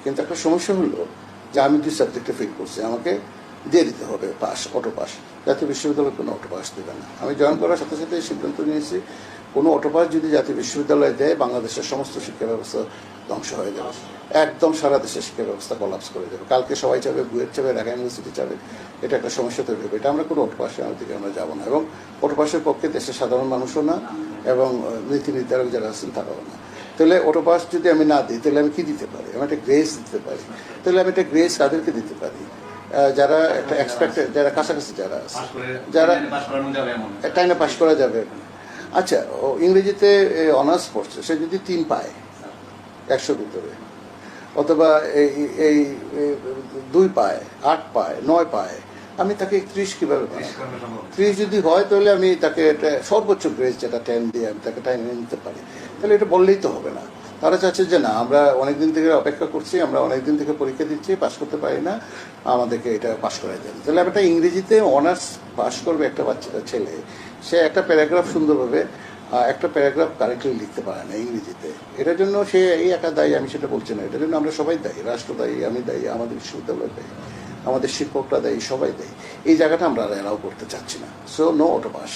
কিন্তু একটা সমস্যা হলো যে আমি 2 সাবজেক্টে ফেল করছি, আমাকে দিয়ে দিতে হবে পাস, অটো পাস। জাতীয় বিশ্ববিদ্যালয় কোনো অটো পাস দেবে না। আমি জয়েন করার সাথে সাথে সিদ্ধান্ত নিয়েছি, কোনো অটো পাস যদি জাতীয় বিশ্ববিদ্যালয় দেয়, বাংলাদেশের সমস্ত শিক্ষা ব্যবস্থা ধ্বংস হয়ে যাবে, একদম সারা দেশের শিক্ষা ব্যবস্থা কলাপস করে যাবে। কালকে সবাই চাবে, বুয়েট চাবে, ঢাকা ইউনিভার্সিটি চাবে, এটা একটা সমস্যা তৈরি হবে। এটা আমরা কোনো অটো পাসের দিকে আমরা যাবো না, এবং অটো পাসের পক্ষে দেশের সাধারণ মানুষও না, এবং নীতি নির্ধারক যারা আছেন তারাও না। তাহলে অটো পাস যদি আমি না দিই, তাহলে আমি কি দিতে পারি? আমি একটা গ্রেস দিতে পারি। তাহলে আমি একটা গ্রেস কাদেরকে দিতে পারি? যারা একটা এক্সপেক্টেড, যারা কাছাকাছি যারা আছে, যারা টাইমে পাস করা যাবে। আচ্ছা, ও ইংরেজিতে অনার্স পড়ছে, সে যদি 3 পায় 100 ভিতরে, অথবা এই 2 পায়, 8 পায়, 9 পায়, আমি তাকে 31 কীভাবে পাই? 30 যদি হয়, তাহলে আমি তাকে একটা সর্বোচ্চ গ্রেস যেটা 10 দিয়ে আমি তাকে টাইমে নিতে পারি। তাহলে এটা বললেই তো হবে না। তারা চাচ্ছে যে না, আমরা অনেকদিন থেকে অপেক্ষা করছি, আমরা অনেকদিন থেকে পরীক্ষা দিচ্ছি, পাশ করতে পারি না, আমাদেরকে এটা পাশ করাই দেন। তাহলে একটা ইংরেজিতে অনার্স পাশ করবে একটা ছেলে, সে একটা প্যারাগ্রাফ সুন্দরভাবে, একটা প্যারাগ্রাফ কারেক্টলি লিখতে পারে না ইংরেজিতে। এটার জন্য সে এই একা দায়ী, আমি সেটা বলছি না। এটার জন্য আমরা সবাই দায়ী, রাষ্ট্র দায়ী, আমি দায়ী, আমাদের বিশ্ববিদ্যালয় দায়ী, আমাদের শিক্ষকরা দায়ী, সবাই দায়ী। এই জায়গাটা আমরা অ্যালাউ করতে চাচ্ছি না। So no auto pass.